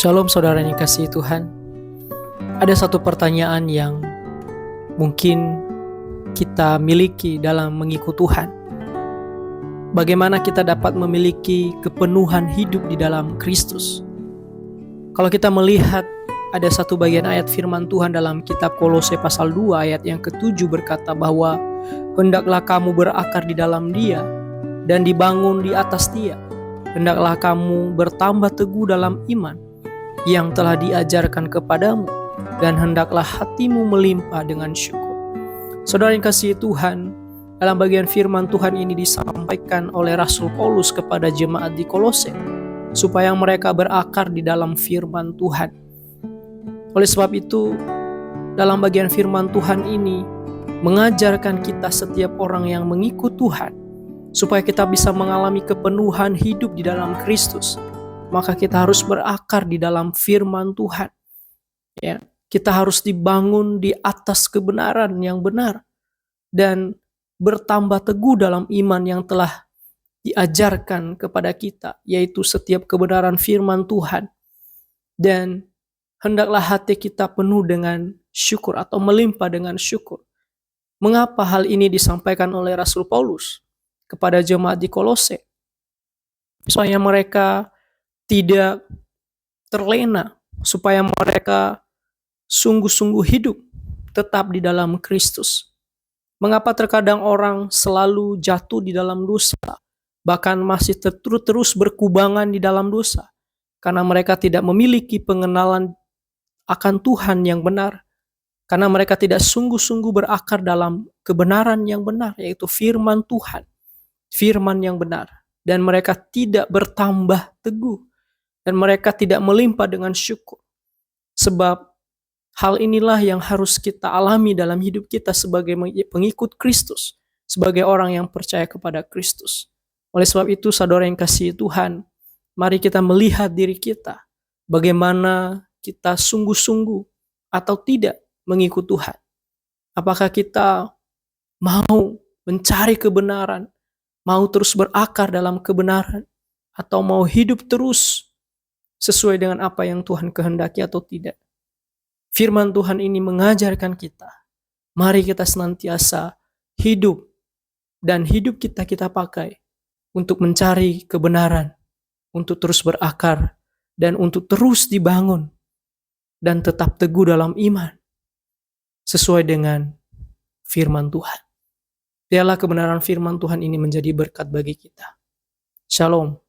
Shalom saudara yang dikasihi Tuhan. Ada satu pertanyaan yang mungkin kita miliki dalam mengikut Tuhan. Bagaimana kita dapat memiliki kepenuhan hidup di dalam Kristus? Kalau kita melihat ada satu bagian ayat firman Tuhan dalam kitab Kolose pasal 2 ayat yang ke-7 berkata bahwa hendaklah kamu berakar di dalam Dia dan dibangun di atas Dia. Hendaklah kamu bertambah teguh dalam iman yang telah diajarkan kepadamu, dan hendaklah hatimu melimpah dengan syukur. Saudara yang kasih Tuhan, dalam bagian firman Tuhan ini disampaikan oleh Rasul Paulus kepada jemaat di Kolose, supaya mereka berakar di dalam firman Tuhan. Oleh sebab itu, dalam bagian firman Tuhan ini mengajarkan kita setiap orang yang mengikut Tuhan, supaya kita bisa mengalami kepenuhan hidup di dalam Kristus. Maka kita harus berakar di dalam firman Tuhan. Ya, kita harus dibangun di atas kebenaran yang benar dan bertambah teguh dalam iman yang telah diajarkan kepada kita, yaitu setiap kebenaran firman Tuhan. Dan hendaklah hati kita penuh dengan syukur atau melimpah dengan syukur. Mengapa hal ini disampaikan oleh Rasul Paulus kepada jemaat di Kolose? Supaya mereka tidak terlena, supaya mereka sungguh-sungguh hidup tetap di dalam Kristus. Mengapa terkadang orang selalu jatuh di dalam dosa, bahkan masih terus berkubangan di dalam dosa? Karena mereka tidak memiliki pengenalan akan Tuhan yang benar, karena mereka tidak sungguh-sungguh berakar dalam kebenaran yang benar, yaitu firman Tuhan, firman yang benar, dan mereka tidak bertambah teguh, dan mereka tidak melimpah dengan syukur. Sebab hal inilah yang harus kita alami dalam hidup kita sebagai pengikut Kristus, sebagai orang yang percaya kepada Kristus. Oleh sebab itu, saudara yang kasih Tuhan, mari kita melihat diri kita, bagaimana kita sungguh-sungguh atau tidak mengikut Tuhan. Apakah kita mau mencari kebenaran, mau terus berakar dalam kebenaran, atau mau hidup terus sesuai dengan apa yang Tuhan kehendaki atau tidak. Firman Tuhan ini mengajarkan kita, mari kita senantiasa hidup, dan hidup kita pakai untuk mencari kebenaran, untuk terus berakar, dan untuk terus dibangun, dan tetap teguh dalam iman, sesuai dengan firman Tuhan. Biarlah kebenaran firman Tuhan ini menjadi berkat bagi kita. Shalom.